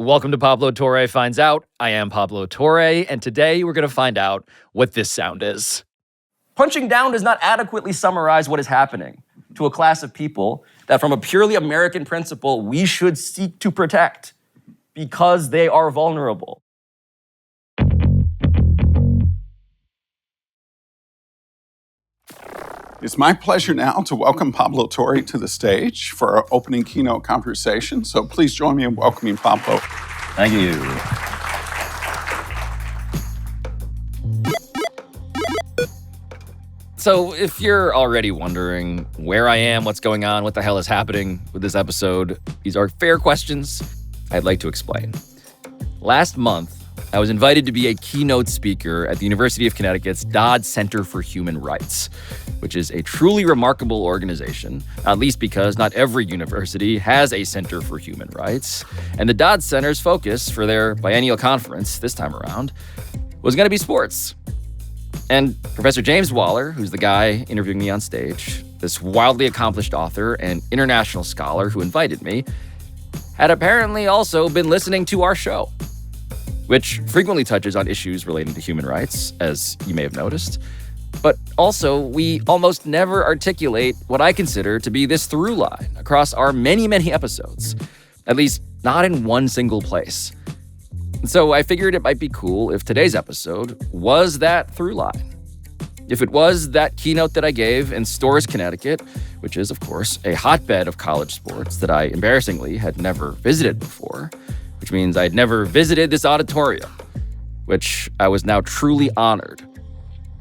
Welcome to Pablo Torre Finds Out. I am Pablo Torre, and today we're going to find out what this sound is. Punching down does not adequately summarize what is happening to a class of people that, from a purely American principle, we should seek to protect because they are vulnerable. It's my pleasure now to welcome Pablo Torre to the stage for our opening keynote conversation. So please join me in welcoming Pablo. Thank you. So if you're already wondering where I am, what's going on, what the hell is happening with this episode, these are fair questions I'd like to explain. Last month, I was invited to be a keynote speaker at the University of Connecticut's Dodd Center for Human Rights, which is a truly remarkable organization, not least because not every university has a Center for Human Rights. And the Dodd Center's focus for their biennial conference this time around was going to be sports. And Professor James Waller, who's the guy interviewing me on stage, this wildly accomplished author and international scholar who invited me, had apparently also been listening to our show, which frequently touches on issues relating to human rights, as you may have noticed. But also, we almost never articulate what I consider to be this through line across our many, many episodes, at least not in one single place. And so I figured it might be cool if today's episode was that through line. If it was that keynote that I gave in Storrs, Connecticut, which is, of course, a hotbed of college sports that I embarrassingly had never visited before, which means I'd never visited this auditorium, which I was now truly honored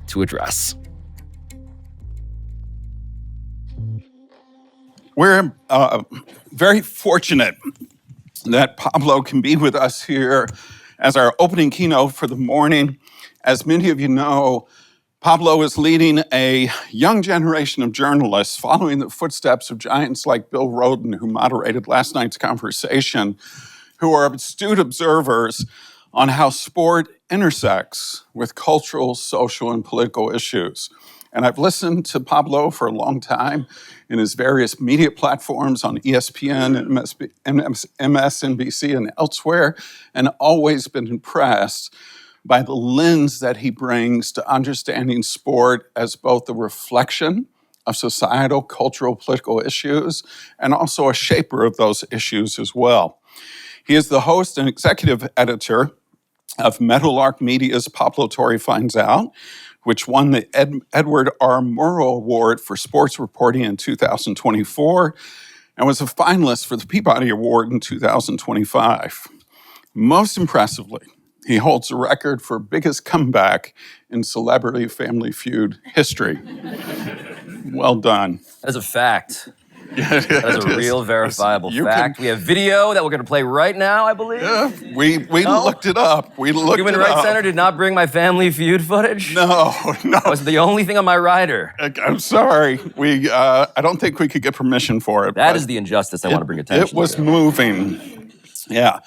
to address. We're very fortunate that Pablo can be with us here as our opening keynote for the morning. As many of you know, Pablo is leading a young generation of journalists following the footsteps of giants like Bill Rhoden, who moderated last night's conversation, who are astute observers on how sport intersects with cultural, social, and political issues. And I've listened to Pablo for a long time in his various media platforms on ESPN, MSNBC, and elsewhere, and always been impressed by the lens that he brings to understanding sport as both a reflection of societal, cultural, political issues, and also a shaper of those issues as well. He is the host and executive editor of Meadowlark Media's Pablo Torre Finds Out, which won the Edward R. Murrow Award for Sports Reporting in 2024 and was a finalist for the Peabody Award in 2025. Most impressively, he holds the record for biggest comeback in Celebrity Family Feud history. Well done. That is a fact. That is a real verifiable fact. We have video that we're going to play right now, I believe. Yeah, we looked it up. Human Rights Center did not bring my Family Feud footage? No. That was the only thing on my rider. I'm sorry. I don't think we could get permission for it. That is the injustice I want to bring attention to. It was moving. Yeah.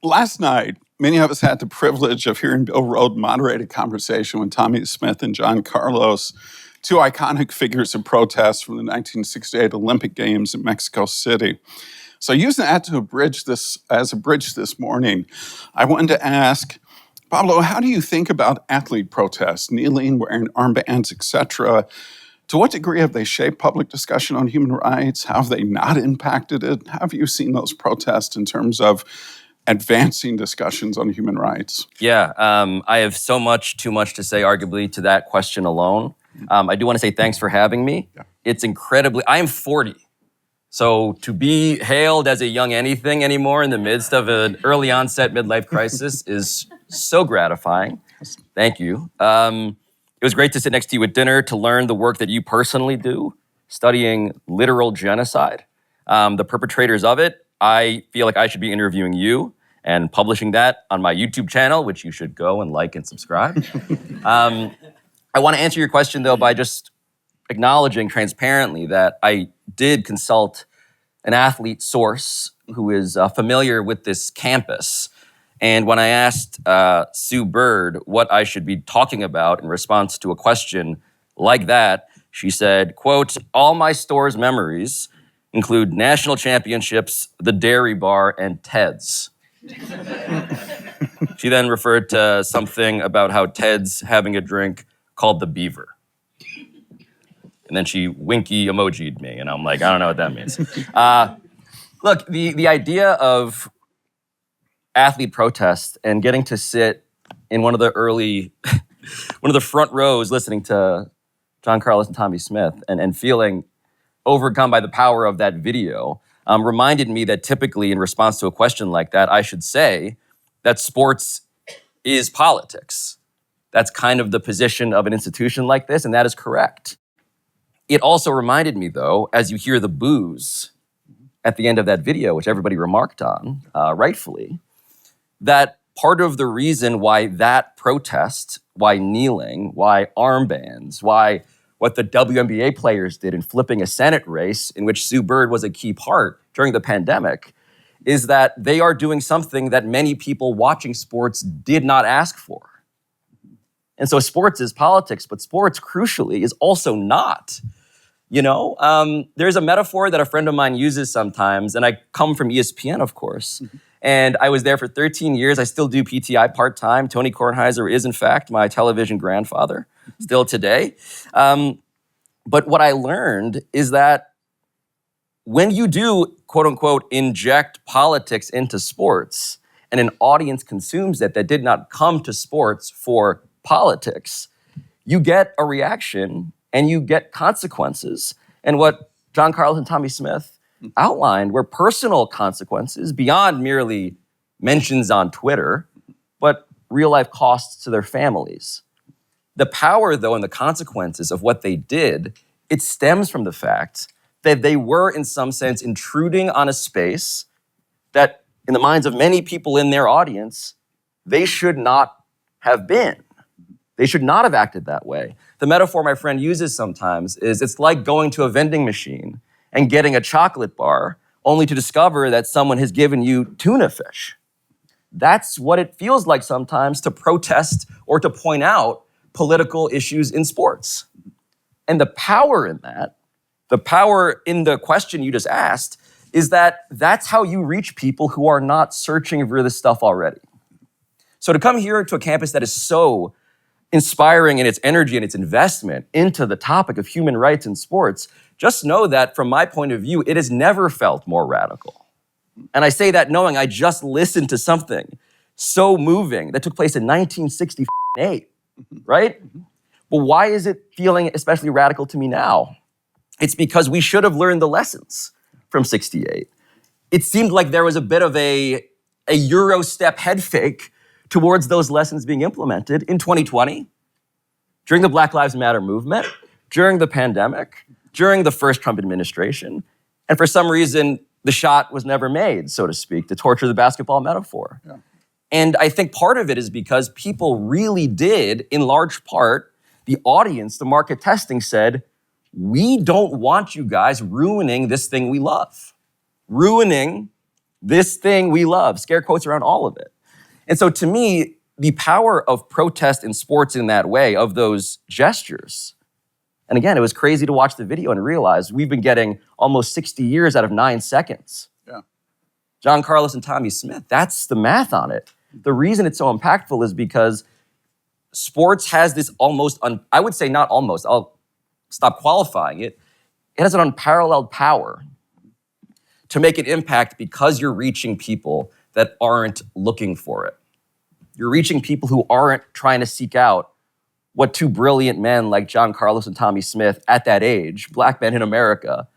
Last night, many of us had the privilege of hearing Bill Rhoden moderate a conversation with Tommy Smith and John Carlos, two iconic figures of protest from the 1968 Olympic Games in Mexico City. So using that to as a bridge this morning, I wanted to ask, Pablo, how do you think about athlete protests, kneeling, wearing armbands, etc.? To what degree have they shaped public discussion on human rights? How have they not impacted it? How have you seen those protests in terms of advancing discussions on human rights? Yeah, I have too much to say, arguably, to that question alone. I do want to say thanks for having me. Yeah. It's incredibly, I am 40. So to be hailed as a young anything anymore in the midst of an early onset midlife crisis is so gratifying. Thank you. It was great to sit next to you at dinner to learn the work that you personally do, studying literal genocide. The perpetrators of it, I feel like I should be interviewing you and publishing that on my YouTube channel, which you should go and like and subscribe. I want to answer your question, though, by just acknowledging transparently that I did consult an athlete source who is familiar with this campus. And when I asked Sue Bird what I should be talking about in response to a question like that, she said, quote, "All my Storrs memories include national championships, the Dairy Bar, and Ted's. She then referred to something about how Ted's having a drink called the Beaver. And then she winky emoji'd me, and I'm like, I don't know what that means. Look, the idea of athlete protest and getting to sit in one of the front rows listening to John Carlos and Tommy Smith and feeling overcome by the power of that video reminded me that typically in response to a question like that, I should say that sports is politics. That's kind of the position of an institution like this, and that is correct. It also reminded me, though, as you hear the boos at the end of that video, which everybody remarked on, rightfully, that part of the reason why that protest, why kneeling, why armbands, why what the WNBA players did in flipping a Senate race, in which Sue Bird was a key part during the pandemic, is that they are doing something that many people watching sports did not ask for. And so sports is politics, but sports, crucially, is also not. You know, there's a metaphor that a friend of mine uses sometimes, and I come from ESPN, of course, and I was there for 13 years. I still do PTI part-time. Tony Kornheiser is, in fact, my television grandfather, still today. But what I learned is that when you do, quote-unquote, inject politics into sports, and an audience consumes it that did not come to sports for politics, you get a reaction and you get consequences. And what John Carlos and Tommy Smith outlined were personal consequences beyond merely mentions on Twitter, but real-life costs to their families. The power, though, and the consequences of what they did, it stems from the fact that they were, in some sense, intruding on a space that, in the minds of many people in their audience, they should not have been. They should not have acted that way. The metaphor my friend uses sometimes is it's like going to a vending machine and getting a chocolate bar only to discover that someone has given you tuna fish. That's what it feels like sometimes to protest or to point out political issues in sports. And the power in that, the power in the question you just asked, is that that's how you reach people who are not searching for this stuff already. So to come here to a campus that is so inspiring in its energy and its investment into the topic of human rights in sports, just know that from my point of view, it has never felt more radical. And I say that knowing I just listened to something so moving that took place in 1968, right? But why is it feeling especially radical to me now? It's because we should have learned the lessons from 68. It seemed like there was a bit of a Euro step head fake towards those lessons being implemented in 2020, during the Black Lives Matter movement, during the pandemic, during the first Trump administration. And for some reason, the shot was never made, so to speak, to torture the basketball metaphor. Yeah. And I think part of it is because people really did, in large part, the audience, the market testing said, we don't want you guys ruining this thing we love. Ruining this thing we love. Scare quotes around all of it. And so to me, the power of protest in sports in that way, of those gestures, and again, it was crazy to watch the video and realize we've been getting almost 60 years out of 9 seconds. Yeah. John Carlos and Tommy Smith, that's the math on it. The reason it's so impactful is because sports has this almost, I would say not almost, I'll stop qualifying it. It has an unparalleled power to make an impact because you're reaching people that aren't looking for it. You're reaching people who aren't trying to seek out what two brilliant men like John Carlos and Tommy Smith at that age, black men in America,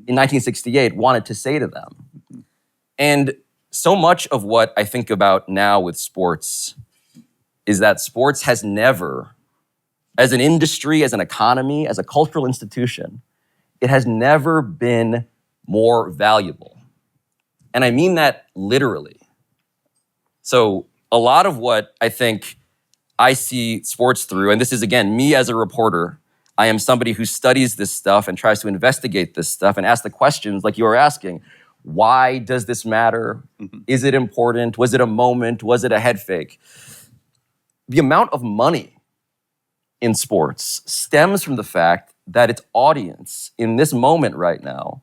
in 1968 wanted to say to them. And so much of what I think about now with sports is that sports has never, as an industry, as an economy, as a cultural institution, it has never been more valuable. And I mean that literally. So a lot of what I think I see sports through, and this is, again, me as a reporter, I am somebody who studies this stuff and tries to investigate this stuff and ask the questions like you were asking. Why does this matter? Mm-hmm. Is it important? Was it a moment? Was it a head fake? The amount of money in sports stems from the fact that its audience in this moment right now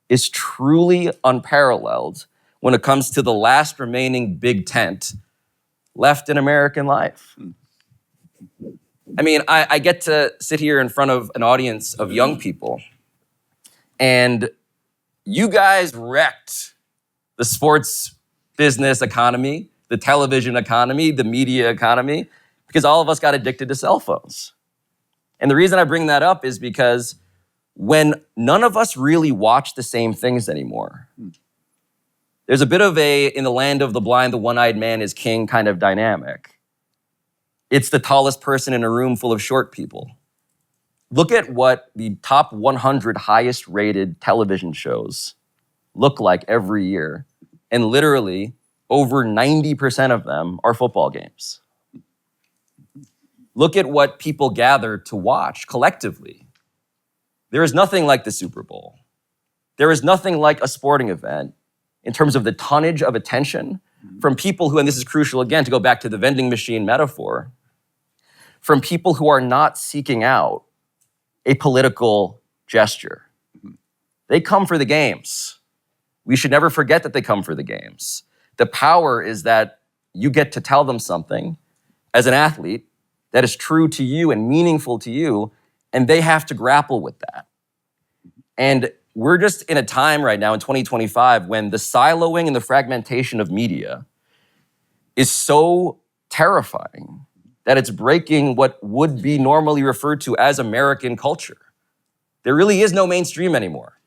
is truly unparalleled when it comes to the last remaining big tent left in American life. I mean, I get to sit here in front of an audience of young people, and you guys wrecked the sports business economy, the television economy, the media economy, because all of us got addicted to cell phones. And the reason I bring that up is because when none of us really watch the same things anymore, there's a bit of a, in the land of the blind, the one-eyed man is king kind of dynamic. It's the tallest person in a room full of short people. Look at what the top 100 highest rated television shows look like every year. And literally, over 90% of them are football games. Look at what people gather to watch collectively. There is nothing like the Super Bowl. There is nothing like a sporting event in terms of the tonnage of attention from people who, and this is crucial again, to go back to the vending machine metaphor, from people who are not seeking out a political gesture. They come for the games. We should never forget that they come for the games. The power is that you get to tell them something as an athlete that is true to you and meaningful to you, and they have to grapple with that. And we're just in a time right now in 2025 when the siloing and the fragmentation of media is so terrifying that it's breaking what would be normally referred to as American culture. There really is no mainstream anymore.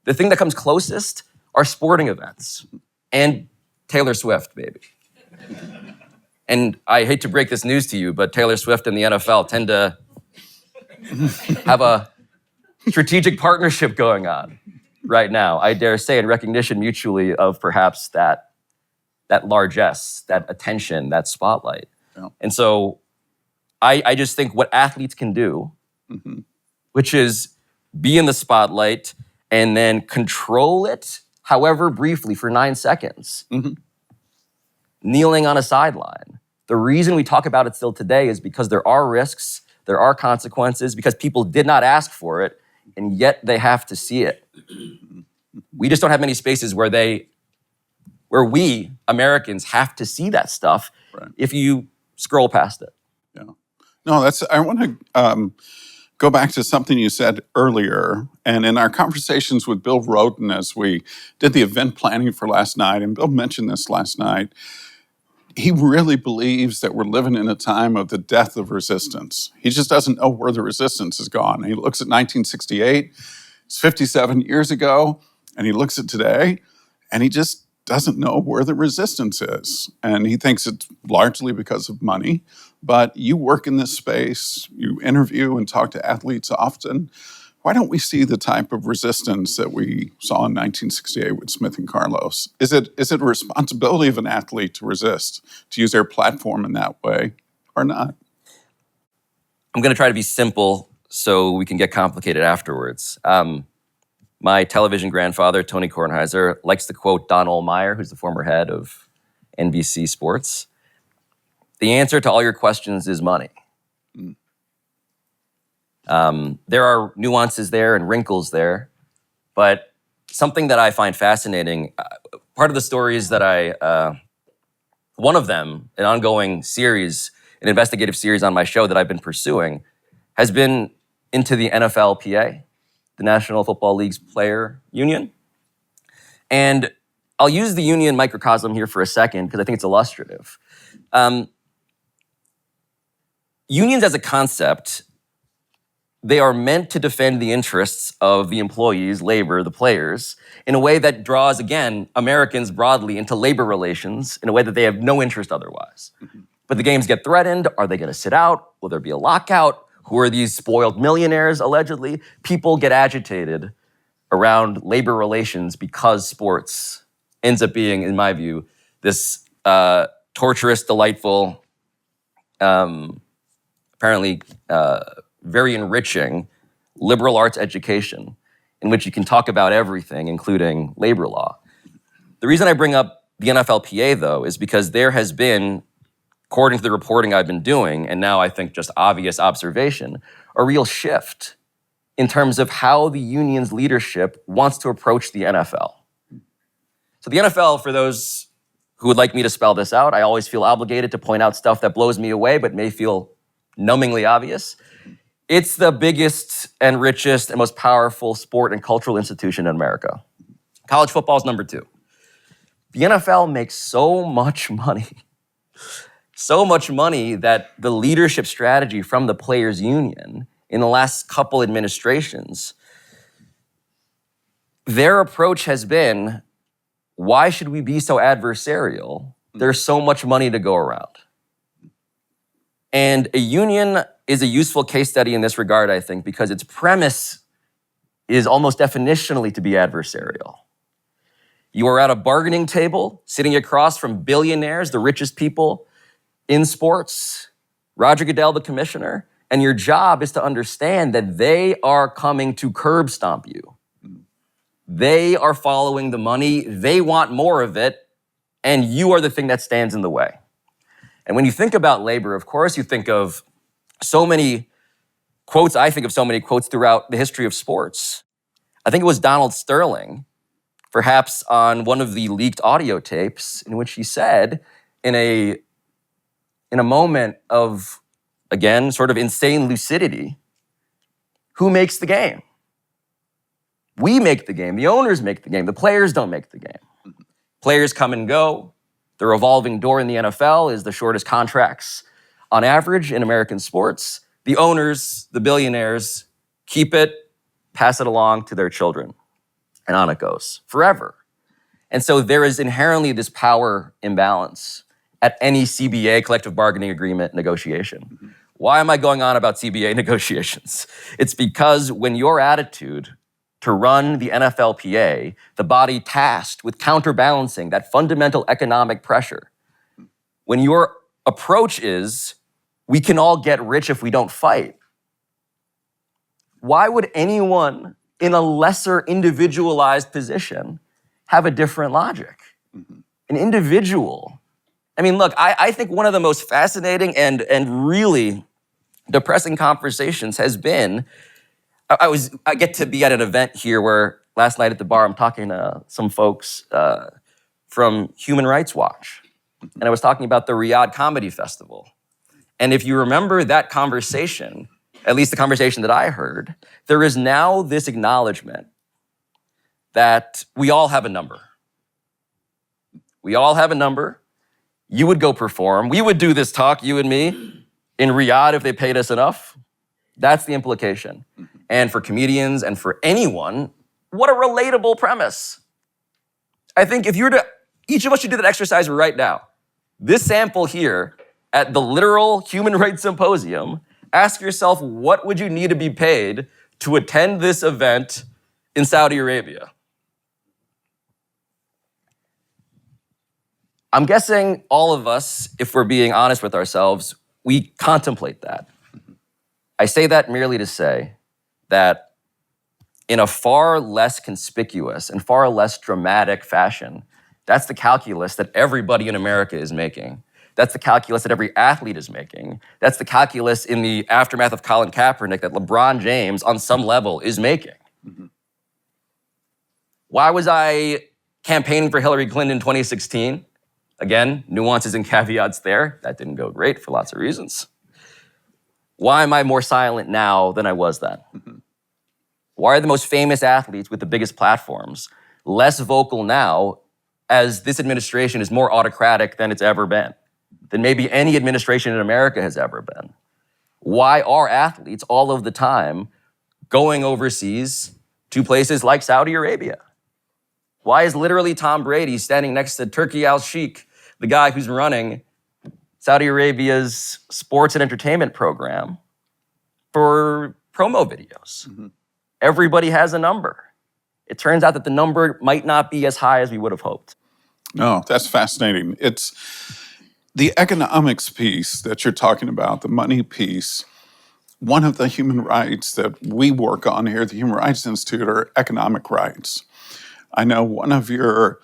The thing that comes closest are sporting events and Taylor Swift, baby. And I hate to break this news to you, but Taylor Swift and the NFL tend to have a strategic partnership going on right now, I dare say, in recognition mutually of perhaps that largesse, that attention, that spotlight. Yeah. And so I just think what athletes can do, which is be in the spotlight and then control it, however briefly, for 9 seconds, kneeling on a sideline. The reason we talk about it still today is because there are risks, there are consequences, because people did not ask for it, and yet they have to see it. We just don't have many spaces where we, Americans, have to see that stuff if you scroll past it. Yeah. No, I want to go back to something you said earlier. And in our conversations with Bill Roden as we did the event planning for last night, and Bill mentioned this last night, he really believes that we're living in a time of the death of resistance. He just doesn't know where the resistance has gone. He looks at 1968, it's 57 years ago, and he looks at today, and he just doesn't know where the resistance is. And he thinks it's largely because of money. But you work in this space, you interview and talk to athletes often. Why don't we see the type of resistance that we saw in 1968 with Smith and Carlos? Is it a responsibility of an athlete to resist, to use their platform in that way, or not? I'm going to try to be simple so we can get complicated afterwards. My television grandfather, Tony Kornheiser, likes to quote Don Ohlmeyer, who's the former head of NBC Sports. The answer to all your questions is money. There are nuances there and wrinkles there, but something that I find fascinating, part of the stories that one of them, an ongoing series, an investigative series on my show that I've been pursuing, has been into the NFLPA, the National Football League's player union. And I'll use the union microcosm here for a second because I think it's illustrative. Unions as a concept, they are meant to defend the interests of the employees, labor, the players, in a way that draws, again, Americans broadly into labor relations in a way that they have no interest otherwise. But the games get threatened. Are they going to sit out? Will there be a lockout? Who are these spoiled millionaires, allegedly? People get agitated around labor relations because sports ends up being, in my view, this torturous, delightful, apparently very enriching liberal arts education in which you can talk about everything, including labor law. The reason I bring up the NFLPA, though, is because there has been, according to the reporting I've been doing, and now I think just obvious observation, a real shift in terms of how the union's leadership wants to approach the NFL. So the NFL, for those who would like me to spell this out, I always feel obligated to point out stuff that blows me away but may feel numbingly obvious. It's the biggest and richest and most powerful sport and cultural institution in America. College football is number 2. The NFL makes so much money that the leadership strategy from the players' union in the last couple administrations, their approach has been, why should we be so adversarial? There's so much money to go around. And a union is a useful case study in this regard, I think, because its premise is almost definitionally to be adversarial. You are at a bargaining table, sitting across from billionaires, the richest people in sports, Roger Goodell, the commissioner, and your job is to understand that they are coming to curb stomp you. They are following the money, they want more of it, and you are the thing that stands in the way. And when you think about labor, of course, you think of so many quotes, I think of so many quotes throughout the history of sports. I think it was Donald Sterling, perhaps on one of the leaked audio tapes, in which he said, in a moment of, again, sort of insane lucidity, who makes the game? We make the game. The owners make the game. The players don't make the game. Players come and go. The revolving door in the NFL is the shortest contracts on average in American sports. The owners, the billionaires, keep it, pass it along to their children. And on it goes, forever. And so there is inherently this power imbalance at any CBA, collective bargaining agreement negotiation. Why am I going on about CBA negotiations? It's because when your attitude to run the NFLPA, the body tasked with counterbalancing that fundamental economic pressure, when your approach is, we can all get rich if we don't fight, why would anyone in a lesser individualized position have a different logic? An individual. I mean, look, I think one of the most fascinating and really depressing conversations has been, I get to be at an event here where last night at the bar, I'm talking to some folks from Human Rights Watch. And I was talking about the Riyadh Comedy Festival. And if you remember that conversation, at least the conversation that I heard, there is now this acknowledgement that we all have a number. We all have a number. You would go perform. We would do this talk, you and me, in Riyadh if they paid us enough. That's the implication. And for comedians and for anyone, what a relatable premise. I think if you were to, each of us should do that exercise right now. This sample here at the literal Human Rights Symposium, ask yourself, what would you need to be paid to attend this event in Saudi Arabia? I'm guessing all of us, if we're being honest with ourselves, we contemplate that. I say that merely to say that in a far less conspicuous and far less dramatic fashion, that's the calculus that everybody in America is making. That's the calculus that every athlete is making. That's the calculus in the aftermath of Colin Kaepernick that LeBron James, on some level, is making. Why was I campaigning for Hillary Clinton in 2016? Again, nuances and caveats there. That didn't go great for lots of reasons. Why am I more silent now than I was then? Why are the most famous athletes with the biggest platforms less vocal now as this administration is more autocratic than it's ever been, than maybe any administration in America has ever been? Why are athletes all of the time going overseas to places like Saudi Arabia? Why is literally Tom Brady standing next to Turki al-Sheikh, the guy who's running Saudi Arabia's sports and entertainment program, for promo videos? Everybody has a number. It turns out that the number might not be as high as we would have hoped. No, that's fascinating. It's the economics piece that you're talking about, the money piece. One of the human rights that we work on here at the Human Rights Institute are economic rights. I know one of your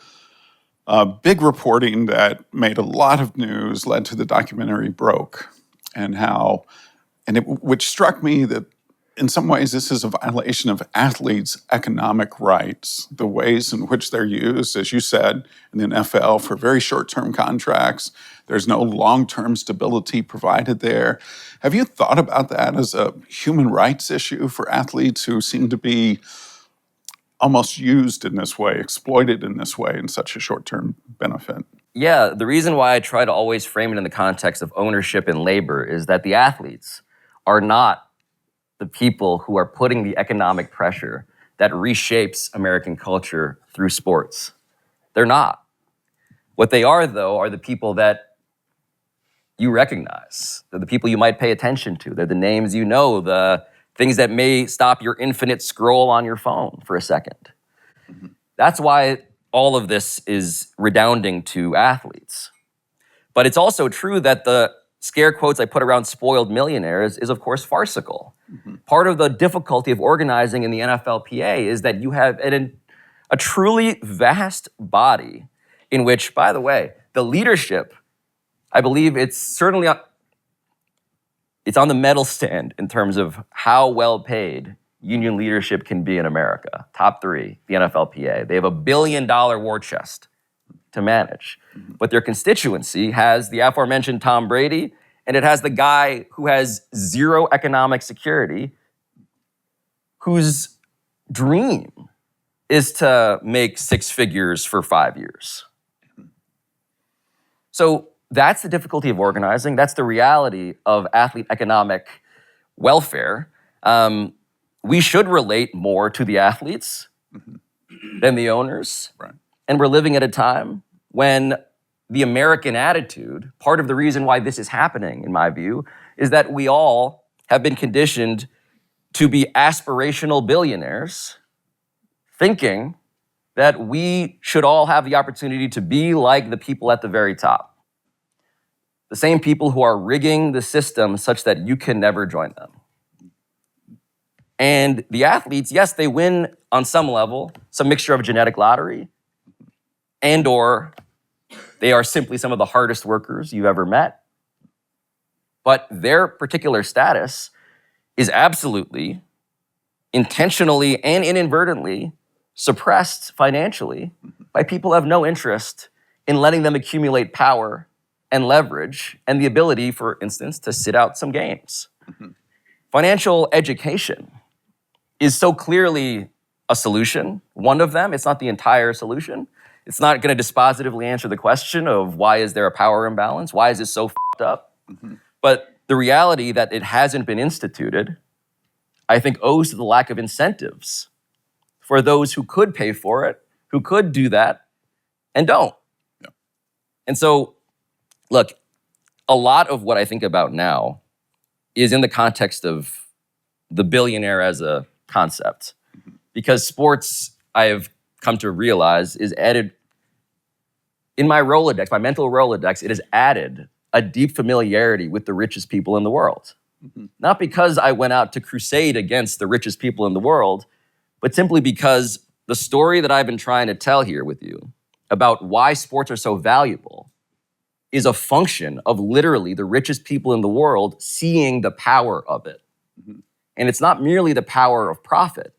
big reporting that made a lot of news led to the documentary Broke, and how, which struck me that in some ways, this is a violation of athletes' economic rights, the ways in which they're used, as you said, in the NFL for very short-term contracts. There's no long-term stability provided there. Have you thought about that as a human rights issue for athletes who seem to be almost used in this way, exploited in this way in such a short-term benefit? Yeah, the reason why I try to always frame it in the context of ownership and labor is that the athletes are not the people who are putting the economic pressure that reshapes American culture through sports. They're not. What they are, though, are the people that you recognize. They're the people you might pay attention to. They're the names you know, the things that may stop your infinite scroll on your phone for a second. Mm-hmm. That's why all of this is redounding to athletes. But it's also true that the scare quotes I put around spoiled millionaires is, of course, farcical. Mm-hmm. Part of the difficulty of organizing in the NFLPA is that you have a truly vast body in which, by the way, the leadership, I believe it's certainly it's on the medal stand in terms of how well paid union leadership can be in America. Top 3, the NFLPA. They have $1 billion war chest to manage. Mm-hmm. But their constituency has the aforementioned Tom Brady, and it has the guy who has zero economic security, whose dream is to make 6 figures for 5 years. So that's the difficulty of organizing. That's the reality of athlete economic welfare. We should relate more to the athletes than the owners. Right. And we're living at a time when the American attitude, part of the reason why this is happening, in my view, is that we all have been conditioned to be aspirational billionaires, thinking that we should all have the opportunity to be like the people at the very top. The same people who are rigging the system such that you can never join them. And the athletes, yes, they win on some level, some mixture of genetic lottery, and or they are simply some of the hardest workers you've ever met. But their particular status is absolutely, intentionally and inadvertently suppressed financially by people who have no interest in letting them accumulate power and leverage and the ability, for instance, to sit out some games. Mm-hmm. Financial education is so clearly a solution, one of them. It's not the entire solution. It's not going to dispositively answer the question of why is there a power imbalance? Why is this so f***ed up? Mm-hmm. But the reality that it hasn't been instituted, I think, owes to the lack of incentives for those who could pay for it, who could do that, and don't. Yeah. And so, look, a lot of what I think about now is in the context of the billionaire as a concept. Because sports, I have come to realize, is added in my Rolodex, my mental Rolodex, it has added a deep familiarity with the richest people in the world. Mm-hmm. Not because I went out to crusade against the richest people in the world, but simply because the story that I've been trying to tell here with you about why sports are so valuable is a function of literally the richest people in the world seeing the power of it. Mm-hmm. And it's not merely the power of profit.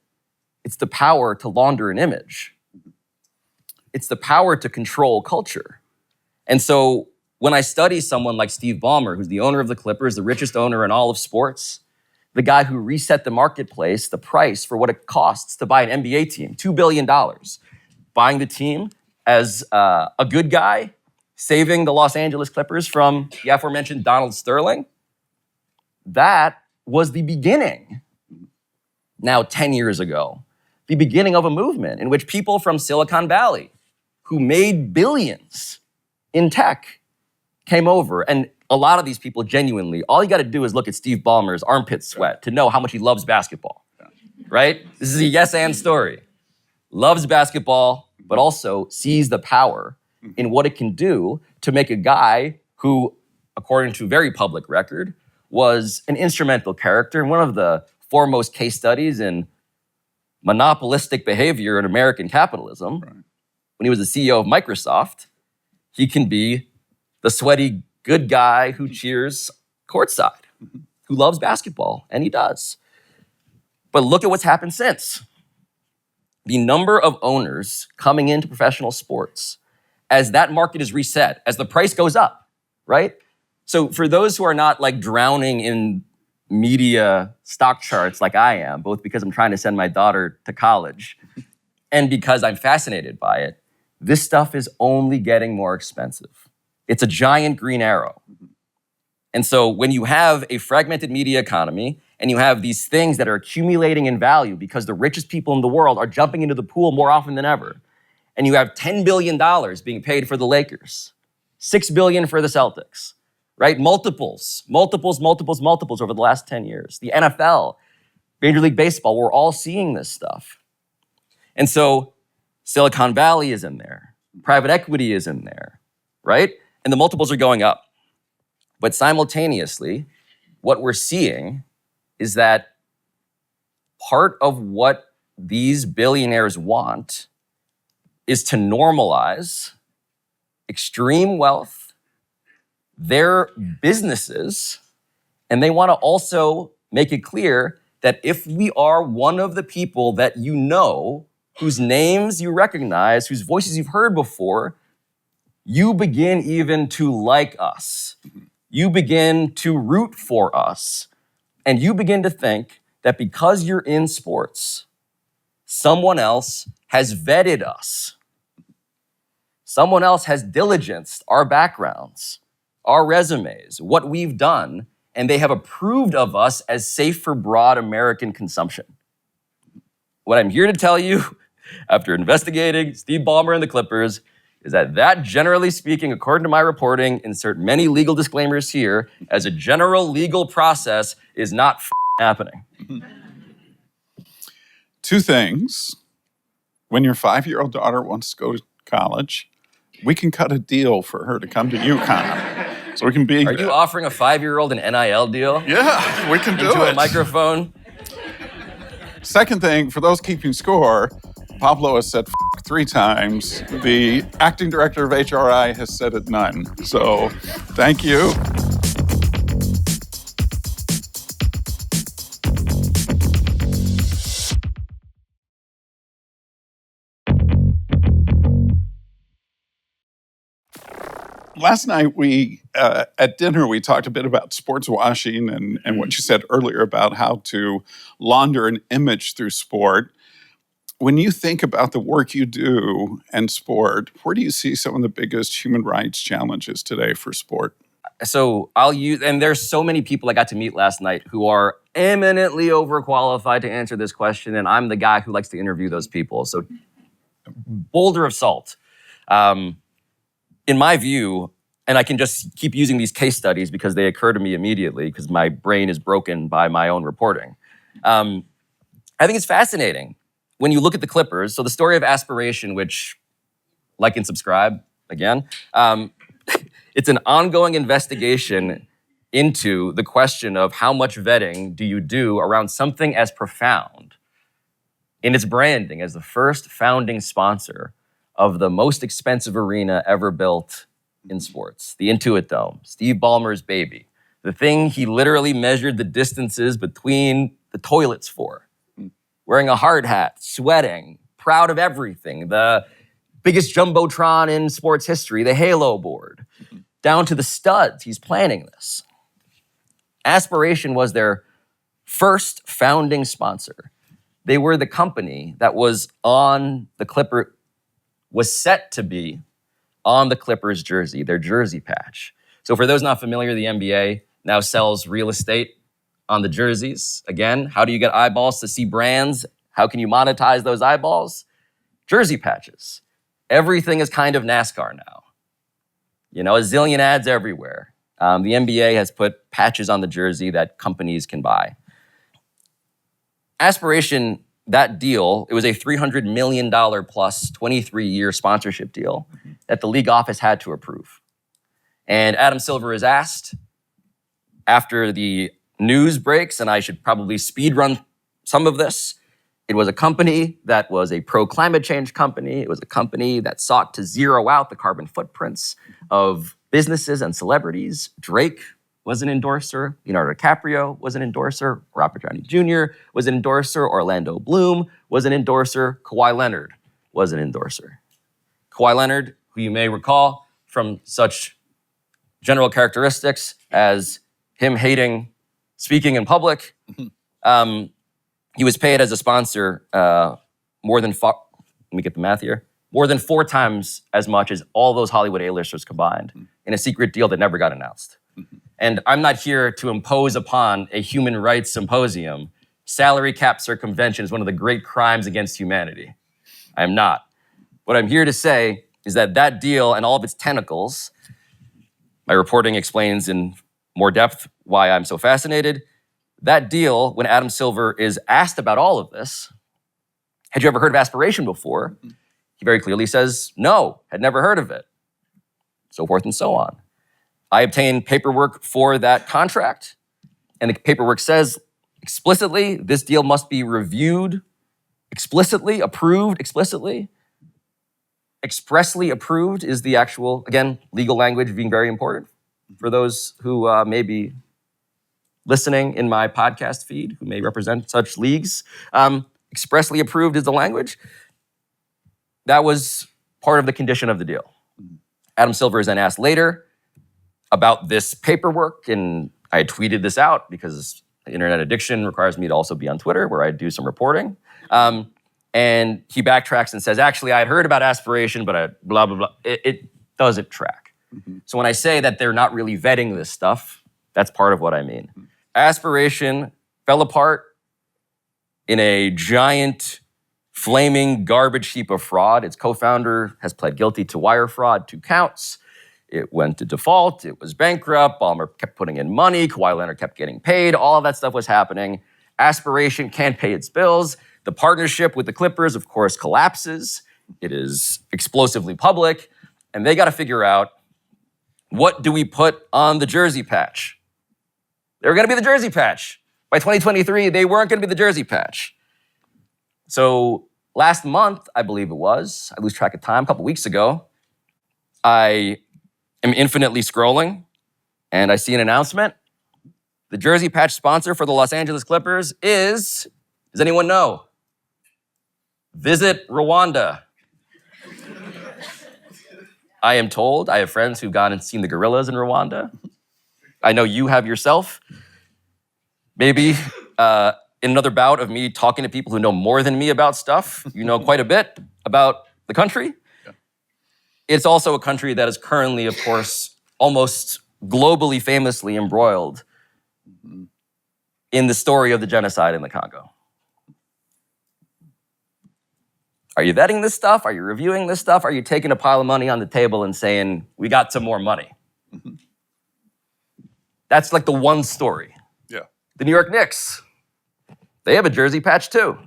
It's the power to launder an image. It's the power to control culture. And so when I study someone like Steve Ballmer, who's the owner of the Clippers, the richest owner in all of sports, the guy who reset the marketplace, the price for what it costs to buy an NBA team, $2 billion, buying the team as a good guy, saving the Los Angeles Clippers from the aforementioned Donald Sterling, that was the beginning, now 10 years ago, the beginning of a movement in which people from Silicon Valley who made billions in tech came over. And a lot of these people genuinely, all you got to do is look at Steve Ballmer's armpit sweat to know how much he loves basketball, right? This is a yes and story. Loves basketball, but also sees the power in what it can do to make a guy who, according to very public record, was an instrumental character and one of the foremost case studies in monopolistic behavior in American capitalism. Right. When he was the CEO of Microsoft, he can be the sweaty good guy who cheers courtside, who loves basketball, and he does. But look at what's happened since. The number of owners coming into professional sports as that market is reset, as the price goes up, right? So for those who are not like drowning in media stock charts like I am, both because I'm trying to send my daughter to college and because I'm fascinated by it, this stuff is only getting more expensive. It's a giant green arrow. And so when you have a fragmented media economy and you have these things that are accumulating in value because the richest people in the world are jumping into the pool more often than ever, and you have $10 billion being paid for the Lakers, $6 billion for the Celtics, right? Multiples over the last 10 years. The NFL, Major League Baseball, we're all seeing this stuff. And so Silicon Valley is in there. Private equity is in there, right? And the multiples are going up. But simultaneously, what we're seeing is that part of what these billionaires want is to normalize extreme wealth, their businesses, and they want to also make it clear that if we are one of the people that you know, whose names you recognize, whose voices you've heard before, you begin even to like us. You begin to root for us. And you begin to think that because you're in sports, someone else has vetted us. Someone else has diligenced our backgrounds, our resumes, what we've done, and they have approved of us as safe for broad American consumption. What I'm here to tell you, after investigating Steve Ballmer and the Clippers, is that generally speaking, according to my reporting, insert many legal disclaimers here, as a general legal process, is not happening. Two things. When your 5-year-old daughter wants to go to college, we can cut a deal for her to come to UConn. So we can be... Are you offering a 5-year-old an NIL deal? Yeah, we can do it. Into a microphone? Second thing, for those keeping score, Pablo has said 3 times. The acting director of HRI has said it none. So thank you. Last night, at dinner, we talked a bit about sports washing and what you said earlier about how to launder an image through sport. When you think about the work you do in sport, where do you see some of the biggest human rights challenges today for sport? So and there's so many people I got to meet last night who are eminently overqualified to answer this question, and I'm the guy who likes to interview those people. So boulder of salt. In my view, and I can just keep using these case studies because they occur to me immediately because my brain is broken by my own reporting. I think it's fascinating when you look at the Clippers. So the story of aspiration, which like and subscribe again, it's an ongoing investigation into the question of how much vetting do you do around something as profound in its branding as the first founding sponsor of the most expensive arena ever built in sports, the Intuit Dome, Steve Ballmer's baby, the thing he literally measured the distances between the toilets for, wearing a hard hat, sweating, proud of everything, the biggest jumbotron in sports history, the Halo board, down to the studs. He's planning this. Aspiration was their first founding sponsor. They were the company that was set to be on the Clippers jersey, their jersey patch. So for those not familiar, the NBA now sells real estate on the jerseys. Again, how do you get eyeballs to see brands? How can you monetize those eyeballs? Jersey patches. Everything is kind of NASCAR now. You know, a zillion ads everywhere. The NBA has put patches on the jersey that companies can buy. Aspiration, that deal, it was a $300 million plus 23-year sponsorship deal that the league office had to approve. And Adam Silver is asked after the news breaks, and I should probably speed run some of this. It was a company that was a pro-climate change company. It was a company that sought to zero out the carbon footprints of businesses and celebrities. Drake was an endorser. Leonardo DiCaprio was an endorser. Robert Downey Jr. was an endorser. Orlando Bloom was an endorser. Kawhi Leonard was an endorser. Kawhi Leonard, who you may recall from such general characteristics as him hating speaking in public. He was paid as a sponsor more than 4 times as much as all those Hollywood A-listers combined in a secret deal that never got announced. And I'm not here to impose upon a human rights symposium. Salary cap circumvention is one of the great crimes against humanity. I am not. What I'm here to say is that that deal and all of its tentacles, my reporting explains in more depth why I'm so fascinated. That deal, when Adam Silver is asked about all of this, had you ever heard of aspiration before? He very clearly says, no, had never heard of it. So forth and so on. I obtained paperwork for that contract, and the paperwork says explicitly, this deal must be reviewed explicitly, approved explicitly. Expressly approved is the actual, again, legal language being very important for those who may be listening in my podcast feed, who may represent such leagues. Expressly approved is the language. That was part of the condition of the deal. Adam Silver is then asked later about this paperwork, and I tweeted this out because internet addiction requires me to also be on Twitter, where I do some reporting. And he backtracks and says, actually, I had heard about aspiration, but blah, blah, blah. It doesn't track. So when I say that they're not really vetting this stuff, that's part of what I mean. Aspiration fell apart in a giant, flaming garbage heap of fraud. Its co-founder has pled guilty to wire fraud, 2 counts. It went to default. It was bankrupt. Ballmer kept putting in money. Kawhi Leonard kept getting paid. All of that stuff was happening. Aspiration can't pay its bills. The partnership with the Clippers, of course, collapses. It is explosively public. And they got to figure out, what do we put on the jersey patch? They were going to be the jersey patch. By 2023, they weren't going to be the jersey patch. So last month, I believe it was, I lose track of time, a couple weeks ago, I am infinitely scrolling, and I see an announcement. The jersey patch sponsor for the Los Angeles Clippers is, does anyone know? Visit Rwanda. I am told, I have friends who've gone and seen the gorillas in Rwanda. I know you have yourself. Maybe in another bout of me talking to people who know more than me about stuff, you know quite a bit about the country. Yeah. It's also a country that is currently, of course, almost globally famously embroiled in the story of the genocide in the Congo. Are you vetting this stuff? Are you reviewing this stuff? Are you taking a pile of money on the table and saying, we got some more money? That's like the one story. Yeah. The New York Knicks, they have a jersey patch too.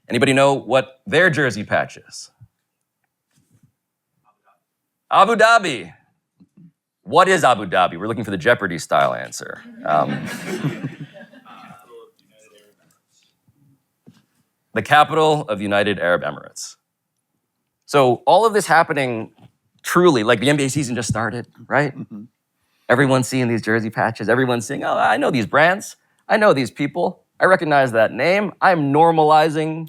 Anybody know what their jersey patch is? Abu Dhabi. What is Abu Dhabi? We're looking for the Jeopardy style answer. The capital of United Arab Emirates. So all of this happening truly, like the NBA season just started, right? Everyone's seeing these jersey patches. Everyone's saying, oh, I know these brands. I know these people. I recognize that name. I'm normalizing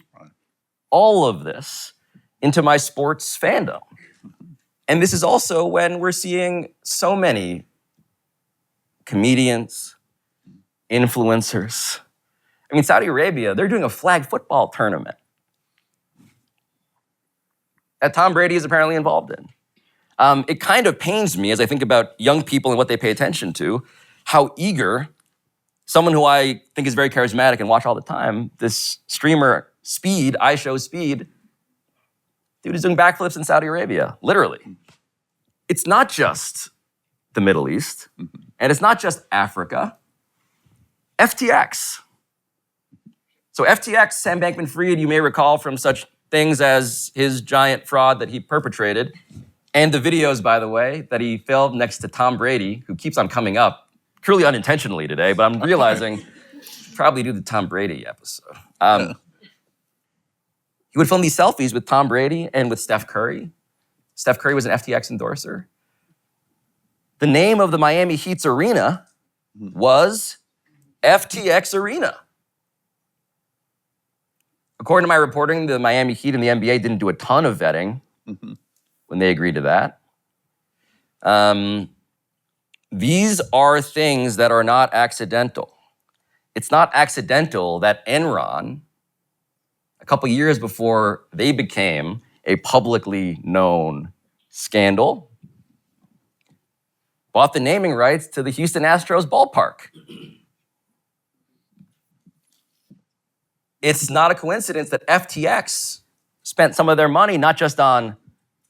all of this into my sports fandom. And this is also when we're seeing so many comedians, influencers. I mean, Saudi Arabia, they're doing a flag football tournament that Tom Brady is apparently involved in. It kind of pains me as I think about young people and what they pay attention to, how eager someone who I think is very charismatic and watch all the time, this streamer Speed, I Show Speed, dude is doing backflips in Saudi Arabia, literally. It's not just the Middle East, and it's not just Africa. FTX. So FTX, Sam Bankman-Fried, you may recall from such things as his giant fraud that he perpetrated, and the videos, by the way, that he filmed next to Tom Brady, who keeps on coming up, truly unintentionally today, but I'm realizing probably do the Tom Brady episode. He would film these selfies with Tom Brady and with Steph Curry. Steph Curry was an FTX endorser. The name of the Miami Heat's arena was FTX Arena. According to my reporting, the Miami Heat and the NBA didn't do a ton of vetting when they agreed to that. These are things that are not accidental. It's not accidental that Enron, a couple years before they became a publicly known scandal, bought the naming rights to the Houston Astros ballpark. It's not a coincidence that FTX spent some of their money not just on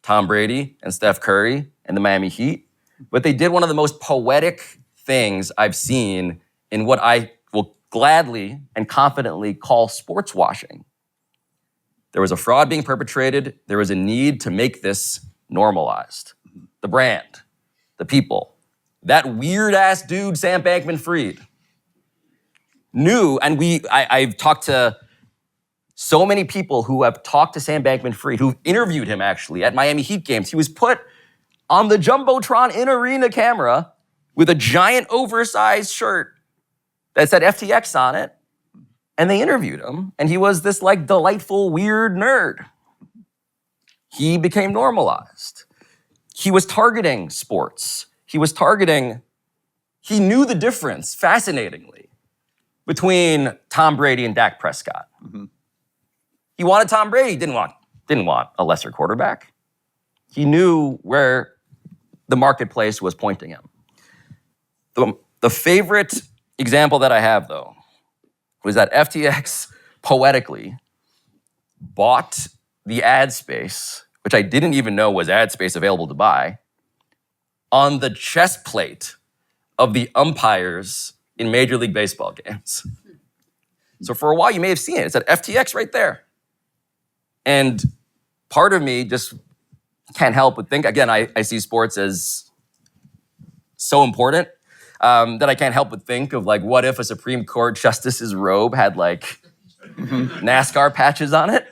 Tom Brady and Steph Curry and the Miami Heat, but they did one of the most poetic things I've seen in what I will gladly and confidently call sports washing. There was a fraud being perpetrated. There was a need to make this normalized. The brand, the people, that weird-ass dude, Sam Bankman-Fried, knew, and I've talked to so many people who have talked to Sam Bankman-Fried, who've interviewed him actually at Miami Heat games. He was put on the Jumbotron in-arena camera with a giant oversized shirt that said FTX on it, and they interviewed him, and he was this like delightful, weird nerd. He became normalized. He was targeting sports. He knew the difference, fascinatingly, between Tom Brady and Dak Prescott. He wanted Tom Brady, didn't want a lesser quarterback. He knew where the marketplace was pointing him. The favorite example that I have, though, was that FTX poetically bought the ad space, which I didn't even know was ad space available to buy, on the chest plate of the umpires in Major League Baseball games. So for a while, you may have seen it. It said FTX right there. And part of me just can't help but think, again, I see sports as so important that I can't help but think of like, what if a Supreme Court justice's robe had like NASCAR patches on it?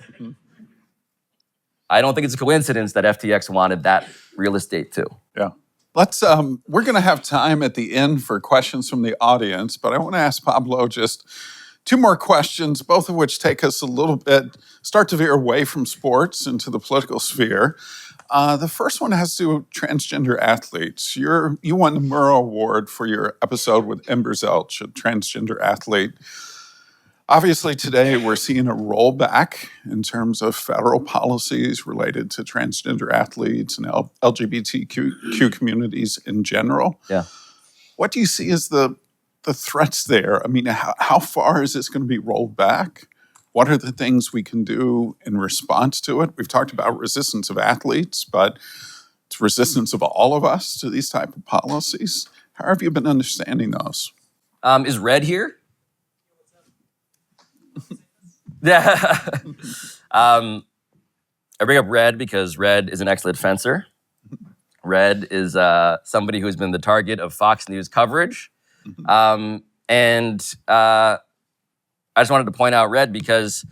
I don't think it's a coincidence that FTX wanted that real estate too. Yeah. We're going to have time at the end for questions from the audience, but I want to ask Pablo just two more questions, both of which take us a little bit, start to veer away from sports into the political sphere. The first one has to do with transgender athletes. You won the Murrow Award for your episode with Amber Zelch, a transgender athlete. Obviously, today we're seeing a rollback in terms of federal policies related to transgender athletes and LGBTQ communities in general. Yeah. What do you see as the threats there? I mean, how far is this going to be rolled back? What are the things we can do in response to it? We've talked about resistance of athletes, but it's resistance of all of us to these type of policies. How have you been understanding those? Is Red here? Yeah. I bring up Red because Red is an excellent fencer. Red is somebody who's been the target of Fox News coverage. And I just wanted to point out Red because